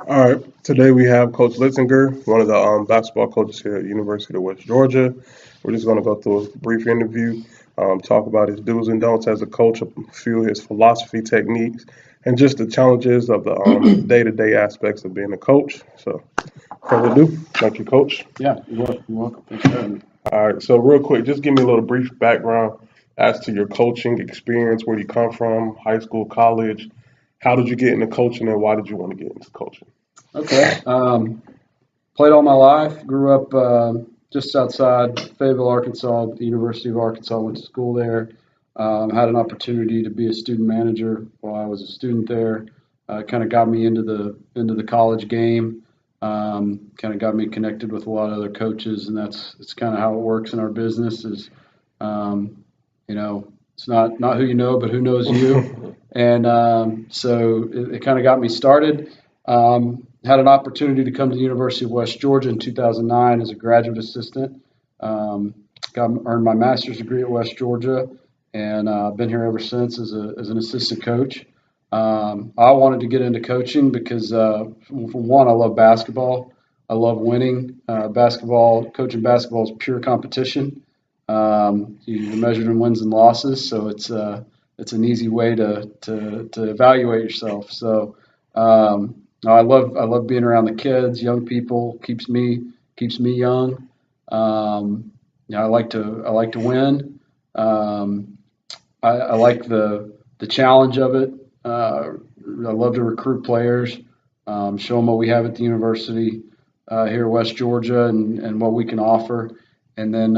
All right, today we have Coach Litzinger, one of the basketball coaches here at the University of West Georgia. We're just going to go through a brief interview, talk about his do's and don'ts as a coach, a few of his philosophy techniques, and just the challenges of the day-to-day aspects of being a coach. So, further ado, thank you, Coach. Yeah, you're welcome. Thanks for having me. All right, so real quick, just give me a little brief background as to your coaching experience, where you come from, high school, college. How did you get into coaching, and why did you want to get into coaching? Okay. Played all my life. Grew up just outside Fayetteville, Arkansas, at the University of Arkansas. Went to school there. Had an opportunity to be a student manager while I was a student there. Kind of got me into the college game. Kind of got me connected with a lot of other coaches, and it's kind of how it works in our business. Um, it's not who you know, but who knows you. And so it kind of got me started. Had an opportunity to come to the University of West Georgia in 2009 as a graduate assistant. Earned my master's degree at West Georgia, and been here ever since as an assistant coach. I wanted to get into coaching because, for one, I love basketball. I love winning. Coaching basketball is pure competition. You're measured in wins and losses, so it's an easy way to evaluate yourself. So I love being around the kids, young people. Keeps me young. I like to win. I like the challenge of it. I love to recruit players, show them what we have at the university here at West Georgia and what we can offer. And then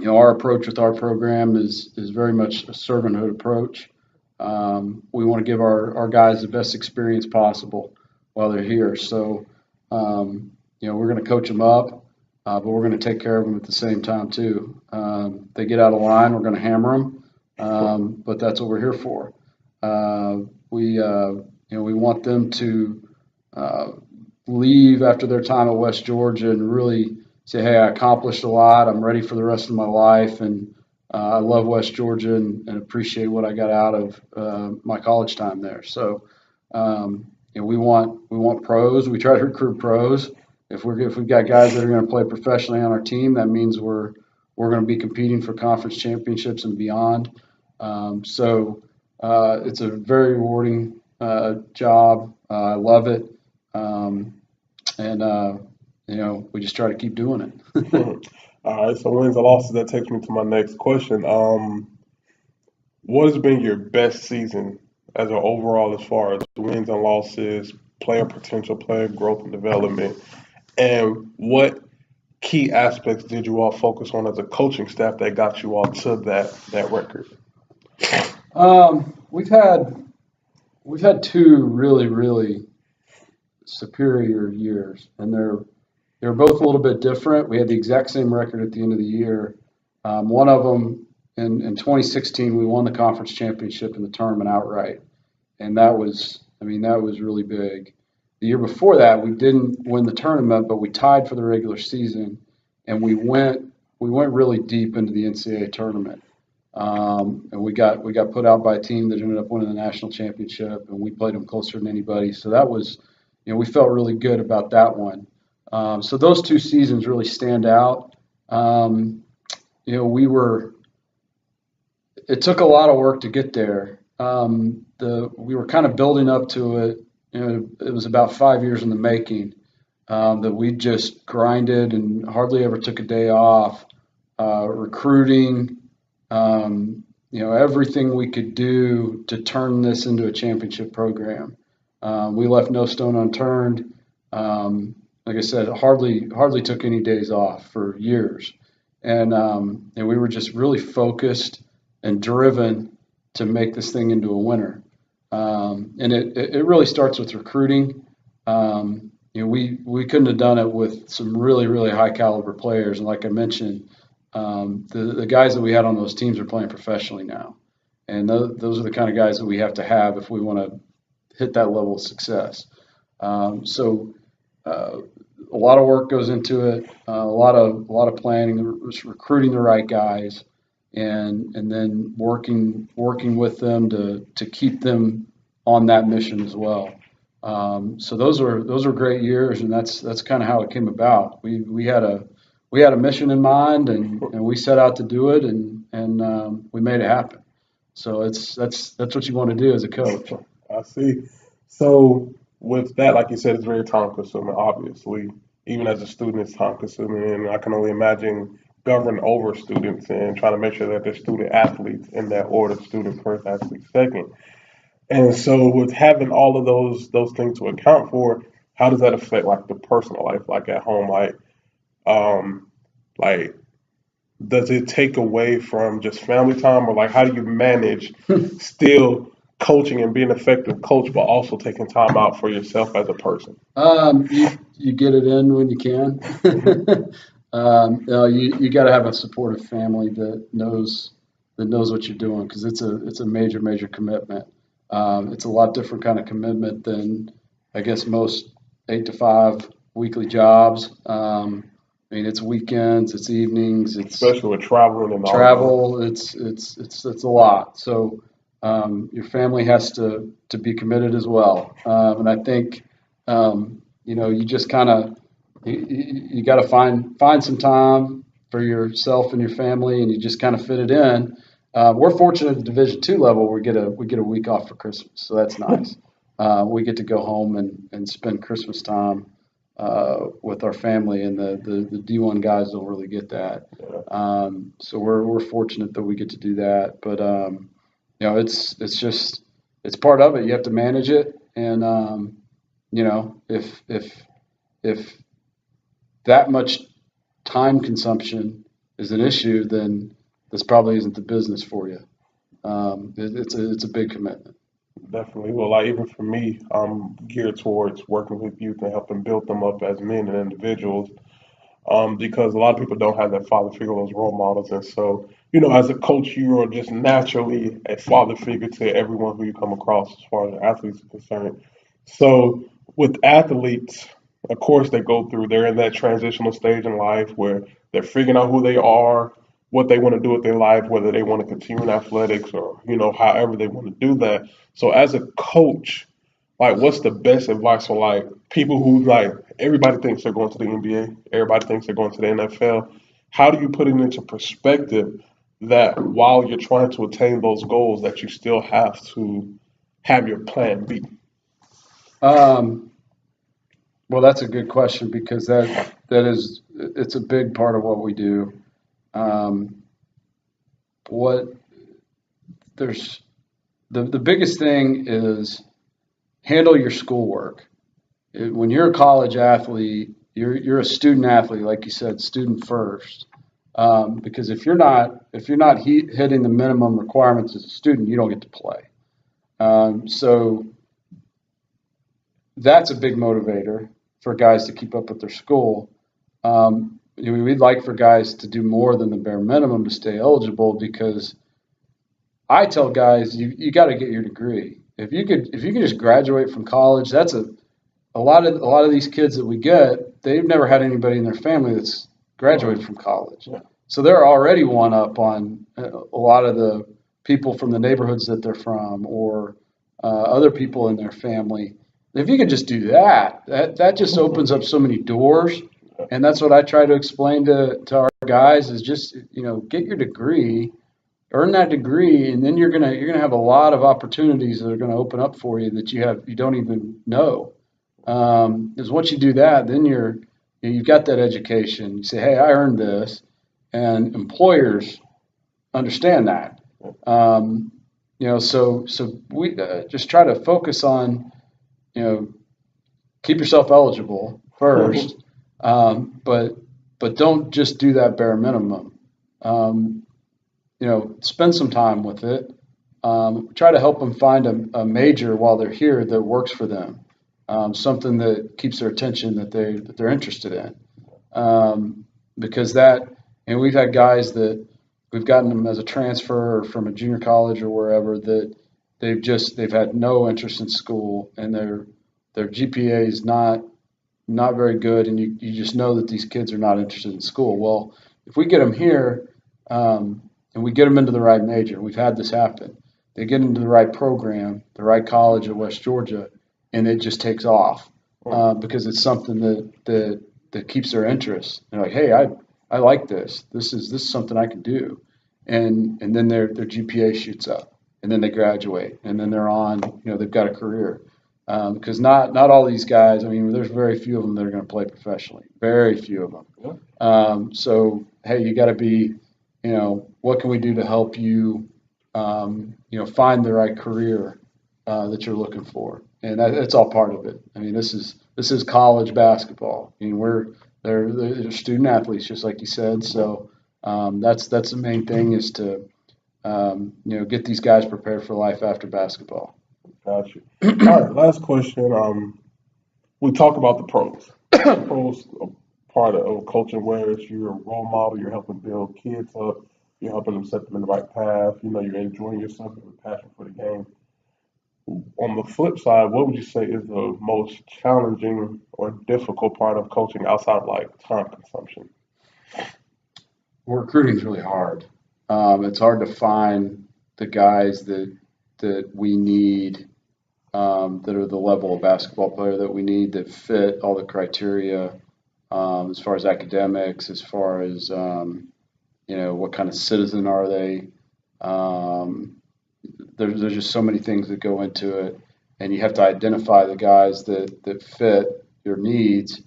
our approach with our program is very much a servanthood approach. We want to give our guys the best experience possible while they're here. So, we're going to coach them up, but we're going to take care of them at the same time too. They get out of line, we're going to hammer them, but that's what we're here for. We want them to leave after their time at West Georgia and really say, hey, I accomplished a lot. I'm ready for the rest of my life, and I love West Georgia and appreciate what I got out of my college time there. So, we want pros. We try to recruit pros. If we've got guys that are going to play professionally on our team, that means we're going to be competing for conference championships and beyond. So it's a very rewarding job. I love it, and we just try to keep doing it. All right, so wins and losses, that takes me to my next question. What has been your best season as an overall as far as wins and losses, player potential, player growth and development, and what key aspects did you all focus on as a coaching staff that got you all to that record? We've had two really, really superior years, and they're both a little bit different. We had the exact same record at the end of the year. One of them in 2016, we won the conference championship in the tournament outright, and that was really big. The year before that, we didn't win the tournament, but we tied for the regular season, and we went really deep into the NCAA tournament. And we got put out by a team that ended up winning the national championship, and we played them closer than anybody. So that was, we felt really good about that one. So those two seasons really stand out. It took a lot of work to get there. We were kind of building up to it. It was about 5 years in the making, that we just grinded and hardly ever took a day off, recruiting, everything we could do to turn this into a championship program. We left no stone unturned. Like I said, hardly took any days off for years, and we were just really focused and driven to make this thing into a winner. And it really starts with recruiting. We couldn't have done it with some really, really high caliber players, and like I mentioned, the guys that we had on those teams are playing professionally now, and those are the kind of guys that we have to have if we want to hit that level of success. So a lot of work goes into it, a lot of planning, recruiting the right guys, and then working with them to keep them on that mission as well. So those were great years, and that's kind of how it came about. We had a mission in mind, and we set out to do it, and we made it happen. So that's what you want to do as a coach. I see. So with that, like you said, it's very time consuming, obviously. Even as a student, it's time consuming, and I can only imagine govern over students and trying to make sure that they're student athletes in that order, student first, athlete second. And so with having all of those things to account for, how does that affect like the personal life, like at home, um like does it take away from just family time, or like how do you manage still coaching and being an effective coach, but also taking time out for yourself as a person? You get it in when you can. Hmm. You got to have a supportive family that knows what you're doing, because it's a major commitment. It's a lot different kind of commitment than I guess most 8 to 5 weekly jobs. I mean, it's weekends, it's evenings, it's Especially with traveling and all of that. travel. It's a lot. So your family has to be committed as well. And I think you just kind of you got to find some time for yourself and your family, and you just kind of fit it in. We're fortunate at the Division II level. We get a week off for Christmas, so that's nice. We get to go home and spend Christmas time with our family, and the D1 guys don't really get that. Yeah, So we're fortunate that we get to do that. But it's part of it. You have to manage it, and if that much time consumption is an issue, then this probably isn't the business for you. It's a big commitment. definitely. Well, like even for me, I'm geared towards working with youth and helping build them up as men and individuals. Because a lot of people don't have that father figure, those role models. And so, as a coach, you are just naturally a father figure to everyone who you come across as far as athletes are concerned. So, with athletes, of course, they're in that transitional stage in life where they're figuring out who they are, what they want to do with their life, whether they want to continue in athletics or, however they want to do that. So, as a coach, like, what's the best advice for like people who like everybody thinks they're going to the NBA, everybody thinks they're going to the NFL? How do you put it into perspective that while you're trying to attain those goals, that you still have to have your plan B? Um, well, that's a good question, because it's a big part of what we do. Um, what there's the biggest thing is handle your schoolwork. When you're a college athlete, you're a student athlete, like you said, student first. Because if you're not hitting the minimum requirements as a student, you don't get to play. So that's a big motivator for guys to keep up with their school. We'd like for guys to do more than the bare minimum to stay eligible, because I tell guys you got to get your degree. If you could just graduate from college, that's a lot of these kids that we get, they've never had anybody in their family that's graduated from college. Yeah. So they're already one up on a lot of the people from the neighborhoods that they're from, or other people in their family. If you could just do that, that just opens up so many doors. And that's what I try to explain to our guys, is just, get your degree, earn that degree, and then you're gonna have a lot of opportunities that are gonna open up for you that you don't even know. Because once you do that, then you've got that education. You say, hey, I earned this, and employers understand that. So we just try to focus on, you know, keep yourself eligible first, but don't just do that bare minimum. Um, spend some time with it. Try to help them find a major while they're here that works for them, something that keeps their attention, that they're interested in. Because and we've had guys that we've gotten them as a transfer or from a junior college or wherever, that they've had no interest in school, and their GPA is not very good, and you just know that these kids are not interested in school. Well, if we get them here, and we get them into the right major, we've had this happen. They get into the right program, the right college at West Georgia, and it just takes off because it's something that keeps their interest. They're like, hey, I like this. This is something I can do, and then their GPA shoots up, and then they graduate, and then they're on. They've got a career. Because not all these guys. I mean, there's very few of them that are going to play professionally. Very few of them. Yeah. So hey, you got to be. What can we do to help you? Find the right career that you're looking for, and that's all part of it. I mean, this is college basketball. I mean, they're student athletes, just like you said. So that's the main thing is to get these guys prepared for life after basketball. Got you. All right, last question. We talk about the pros. The pros are part of coaching where it's you're a role model, you're helping build kids up, you're helping them set them in the right path, you're enjoying yourself, you have a passion for the game. On the flip side, what would you say is the most challenging or difficult part of coaching outside of like time consumption? Well, recruiting is really hard. It's hard to find the guys that we need that are the level of basketball player that we need that fit all the criteria as far as academics, as far as what kind of citizen are they. There's just so many things that go into it, and you have to identify the guys that fit your needs,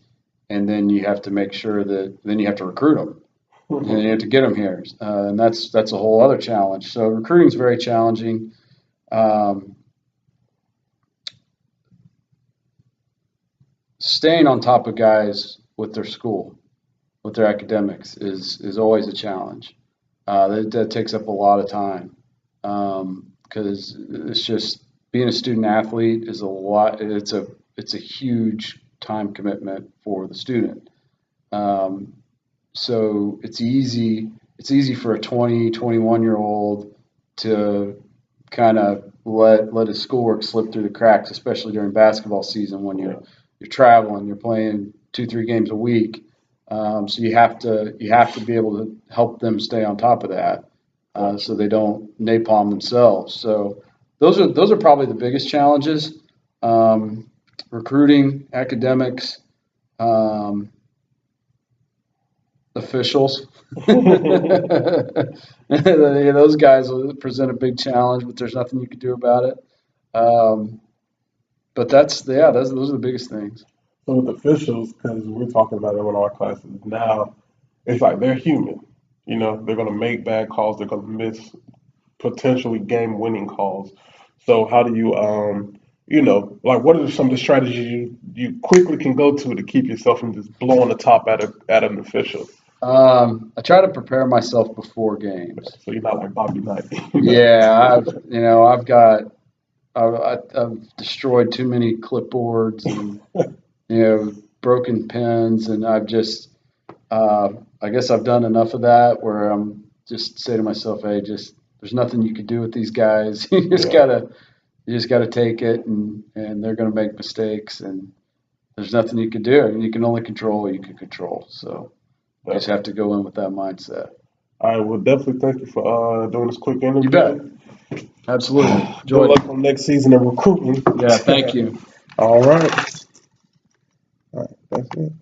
and then you have to make sure that then you have to recruit them. And you have to get them here, and that's a whole other challenge. So recruiting is very challenging. Staying on top of guys with their school, with their academics, is always a challenge. That takes up a lot of time because it's just being a student athlete is a lot. It's a huge time commitment for the student. So it's easy for a 20, 21-year-old to kind of let his schoolwork slip through the cracks, especially during basketball season when you're traveling, you're playing 2-3 games a week. So you have to be able to help them stay on top of that, so they don't napalm themselves. So those are probably the biggest challenges: recruiting, academics, officials. Those guys will present a big challenge, but there's nothing you can do about it. But those are the biggest things. So with officials, because we're talking about it in our classes now, it's like they're human. They're going to make bad calls. They're going to miss potentially game-winning calls. So how do you, like what are some of the strategies you quickly can go to keep yourself from just blowing the top at an official? I try to prepare myself before games. So you're not like Bobby Knight. Yeah, I've destroyed too many clipboards and broken pens, and I've just I guess I've done enough of that where I'm just say to myself, hey, there's nothing you can do with these guys. You just gotta take it, and they're gonna make mistakes, and there's nothing you can do. I mean, you can only control what you can control. So you just have to go in with that mindset. I will definitely thank you for doing this quick interview. You bet. Absolutely. Good luck on next season of recruiting. Yeah, thank you. All right. All right, that's it.